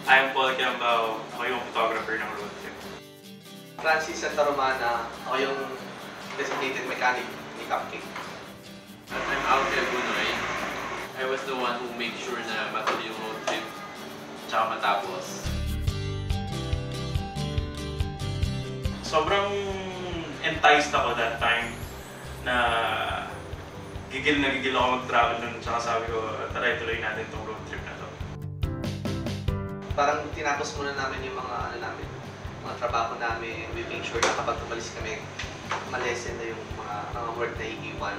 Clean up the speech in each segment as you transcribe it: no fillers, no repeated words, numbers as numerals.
I am Paul Kiambao. Ako yung photographer ng road trip. Francis Santa Romana. Ako yung designated mechanic ni Cupcake. At I'm Alfred Bunoy. I was the one who made sure na matuloy yung road trip tsaka matapos. Sobrang enticed ako that time na gigil ako mag-travel nun. Tsaka sabi ko, tara ituloy natin itong road trip na to. Parang tinapos muna namin yung mga mga trabaho namin. We make sure na kapag umalis kami, malesen na yung mga work na iiwan.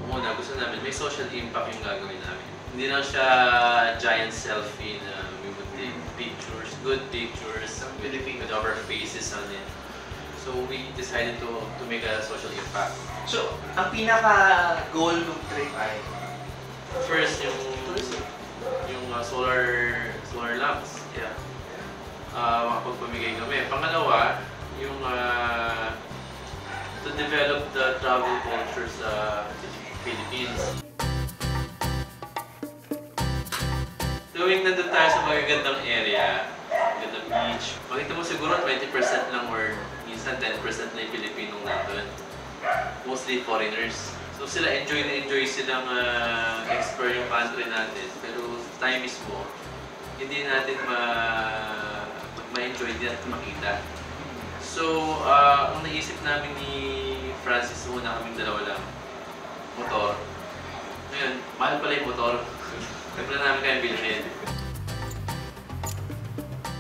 Una, gusto namin may social impact yung gagawin namin. Hindi lang siya giant selfie na we would take pictures, good pictures with our faces on it. So we decided to make a social impact. So, ang pinaka-goal ng trip ay? First, yung solar lamps. Yeah. Makapagpamigay kami. Pangalawa, yung to develop the travel culture sa Philippines. Tuwing nandun tayo sa magagandang area, magandang beach, makita mo siguro 20% lang or minsan 10% na yung Pilipinong nandun. Mostly foreigners. So sila enjoy silang explore yung country natin. Pero sa time mismo, hindi natin ma-enjoy, hindi natin makita. So, ang naisip namin ni Francis, muna kaming dalawa lang, motor. Ngayon, mahal pala yung motor. Nagpala namin kayang bilhin.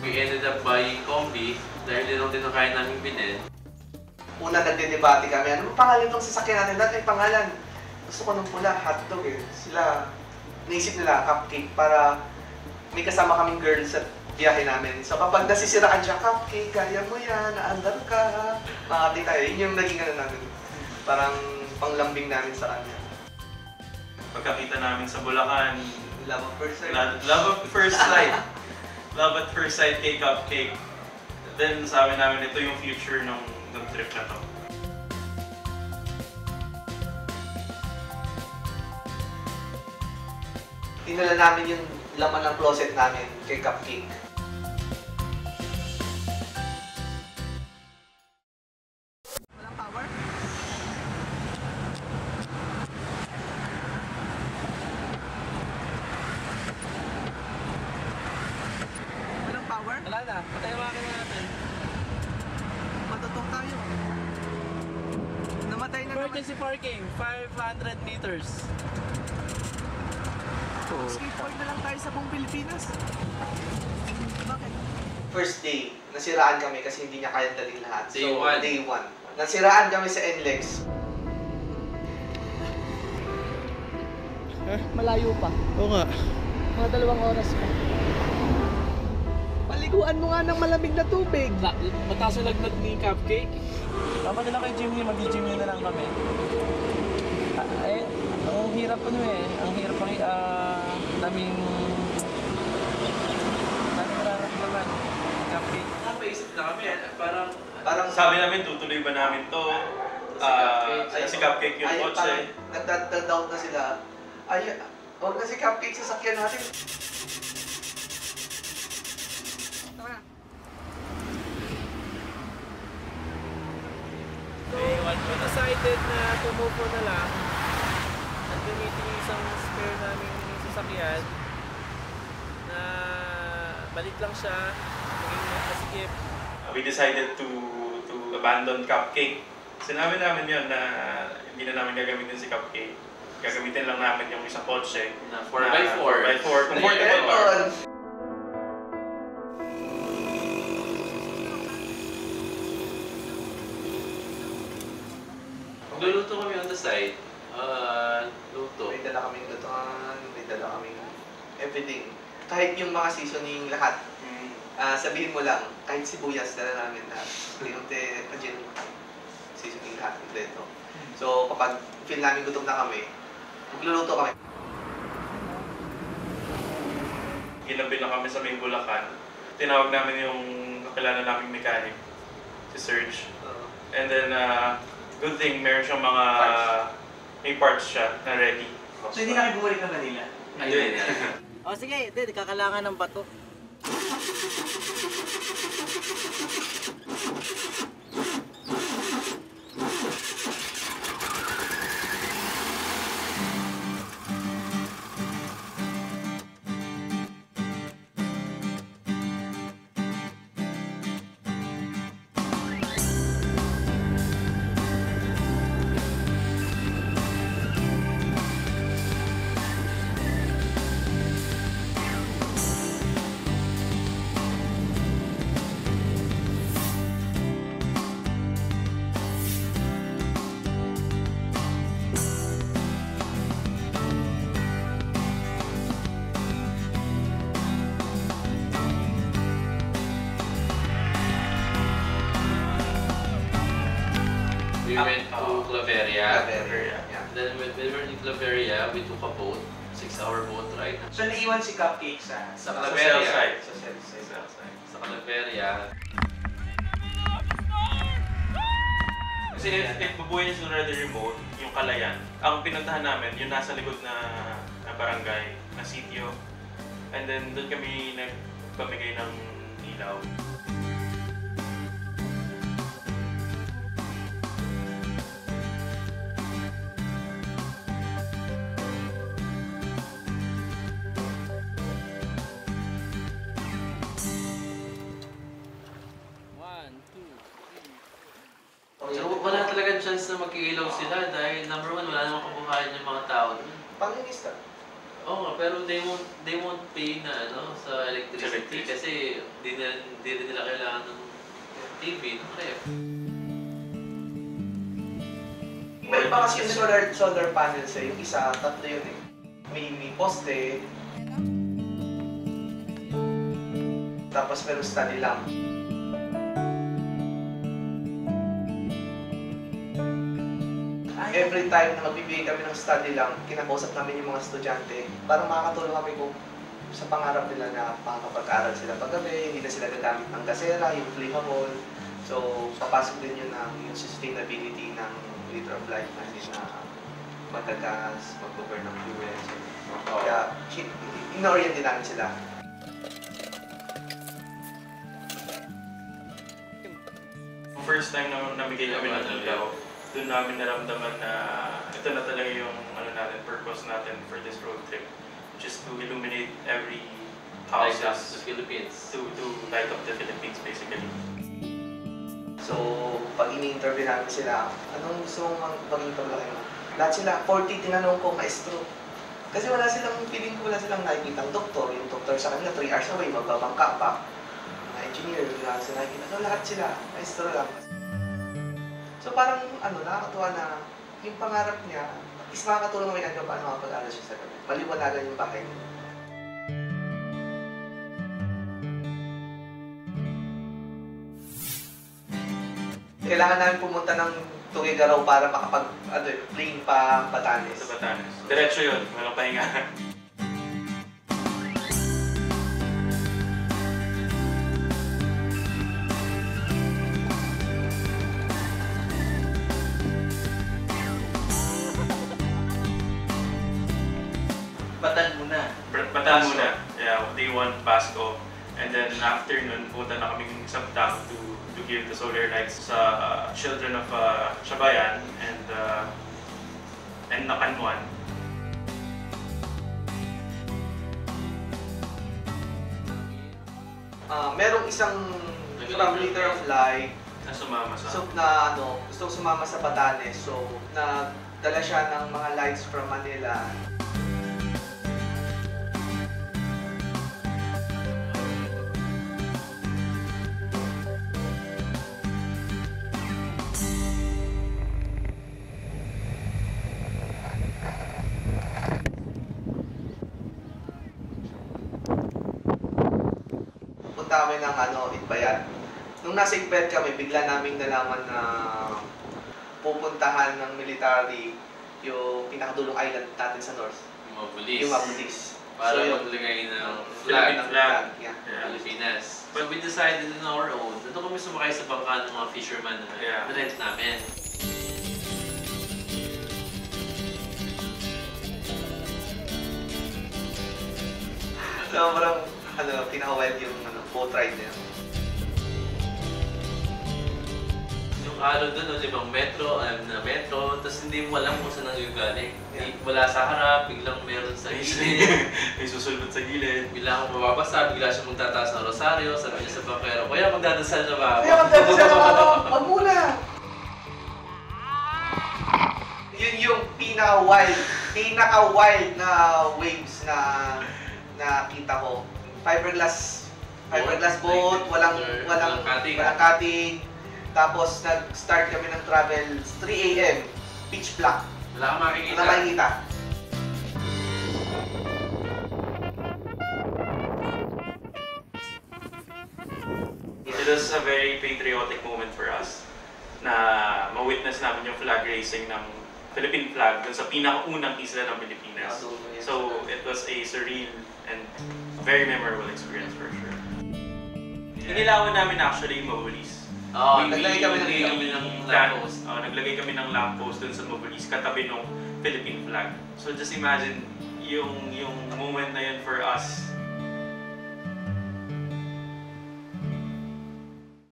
We ended up buying Kombi dahil din ang kaya namin bilhin. Una nagde-debate kami, ano pangalan itong sasakyan natin? Dati yung pangalan. Gusto ko ng pula, hotdog eh. Sila, naisip nila, Cupcake, para may kasama kaming girl sa biyahe namin. So kapag nasisiraan siya, Cupcake, kaya mo yan, naandar ka, makati tayo. Yun yung naging ano namin. Parang panglambing namin sa kanya. Pagkakita namin sa Bulacan, Love at first sight. Love at first sight. Love at first sight kay Cupcake. Then sabi namin, ito yung future ng trip na to. Tinala namin yung laman ng closet namin kay Cupcake. Walang power? Walang power? Wala na, patay yung makina natin. Matutok tayo. Namatay na naman. Emergency parking, 500 meters. Skateboard na lang tayo sa buong Pilipinas. Bakit? First day, nasiraan kami kasi hindi niya kaya dalhin lahat. Day one. Day 1. Nasiraan kami sa NLEX. Malayo pa. Oo nga. Mga 2 oras pa. Paliguan mo nga ng malamig na tubig. Mataas yung lagnat ni Cupcake. Tama na lang kay Jimmy, mag-Jimmy na lang kami. Ang hirap ang hirap naming nararamdaman. Cupcake. Napaisip na kami, parang Sabi namin, tutuloy ba namin to? Si Cupcake yung kotse. Nagda-doubt na sila. Ay, huwag na si Cupcake sasakyan natin. We decided na tumupo na lang at gamitin yung isang spare namin sasakyan na balik lang siya, maging masikip. We decided to abandon Cupcake. Sinabi namin yun na hindi na namin gagamitin si Cupcake. Gagamitin lang namin yung isang kotse na 4x4. 4x4, comfortable car. Magluluto kami on the side. Luto. May dala kaming lutuan, may dala kaming everything. Kahit yung mga seasoning lahat. Sabihin mo lang, kahit sibuyas dala namin lahat. Unti-unti, agin, seasoning lahat kompleto. So kapag feel namin gutom na kami, magluluto kami. Ginabi lang kami sa may Bulacan. Tinawag namin yung kakilala naming mechanic, si Serge. And then, good thing, meron siyang mga may parts siya na ready. So hindi na kayo bumalik ng Manila? Ayun. O sige, hindi, kakalangan ng bato. We went to Claveria. Claveria. Yeah. Then when we were in Claveria, we took a boat, 6-hour boat ride. So naiwan si Cupcake sa Sa Sa Claveria. cell site. Sa cell site. Sa Claveria. Kasi bubuhay niya siguro the remote, yung Kalayan. Ang pinuntahan namin, yung nasa likod na barangay, na sitio. And then doon kami nagpamigay ng ilaw. One, two, three. So, wala talagang chance na magkiilaw sila dahil number one, wala namang kabuhayan yung mga tao doon. Panginista. Oo nga, pero they won't pay na ano sa electricity Electricity. kasi di rin nila kailangan ng TV, ng ref. Iba kasi yung solar panels eh. Yung isa, tatlo yun eh. May poste. Tapos meron study lamp. Every time na magbibigay kami ng study lamp, kinakausap namin yung mga estudyante para makakatulong kami kung sa pangarap nila na makakapag-aral sila paggabi, hindi na sila gagamit ng gasera, yung flammable. So, papasok din yun ang yung sustainability ng liter of life na hindi na magagas, mag-burn ng fuel. So, kaya, in-orient din namin sila. First time na namigay kami ng ilaw, doon namin naramdaman na ito na talaga yung purpose natin for this road trip, which is to illuminate every Like the houses Philippines. to light up the Philippines basically. So, pag ini-interview namin sila, anong gusto mong maging paglaki mo? Lahat sila, 40 tinanong ko, maestro. Kasi wala silang, feeling ko wala silang nakikita ang doktor. Yung doktor sa kanila, 3 hours away, magbabangka pa. Mga engineer, wala sila nakikita. So, lahat sila, maestro lang. So, parang, nakakatuwa na yung pangarap niya, is makakatulong naman ano paano makapag-aral siya sa gabi. Maliwanagan yung bahay niya. Kailangan namin pumunta ng Tuguegarao para plane pa Batanes. Sa Batanes. Diretso yun, walang pahinga. Batan muna. Bataan muna. Yeah, day 1, Pasko. And then after nun, punta na kaming Sabtang to give the solar lights sa children of Shabayan and Nakanwan. Merong isang from Liter of Light Na sumama sa... gustong sumama sa Batanes. So, nagdala siya ng mga lights from Manila. Punta kami ng Itbayat. Nung nasa Itbayat kami, bigla naming nalaman na pupuntahan ng military yung pinakadulong island natin sa north. Yung mga police. Yung mga police. Para yung maglagay ng Philippine flag flag. Yeah. Yeah. Pilipinas. But we decided on our own, doon kami sumakay sa bangka ng mga fisherman na Yeah. rent namin. Sobrang, pinaka-wild yung boat ride na yun. Yung alon doon, 5 metro, 6 na metro, tapos hindi mo alam kung saan nangyagaling. Wala sa harap, biglang meron sa gilid. May susulbot sa gilid. Bigla akong mababasa, bigla siya magtataas ng rosaryo, sabi niya sa bangkero, kuya magdadasal na ba ako? Kaya magdadasal na ako, wag muna! Yun yung pinaka-wild na waves na nakita ko. Fiberglass boat, walang cutting. Tapos nag-start kami ng travel 3 AM, pitch black. Wala kang makikita. Wala makikita. It was a very patriotic moment for us na ma-witness namin yung flag raising ng Philippine flag dun sa pinakaunang isla ng Pilipinas. So it was a surreal and very memorable experience for sure. Inilawan namin actually yung Mabulis. Naglagay kami ng lamppost. Naglagay kami ng lamppost dun sa Mabulis katabi ng Philippine flag. So just imagine yung moment na yun for us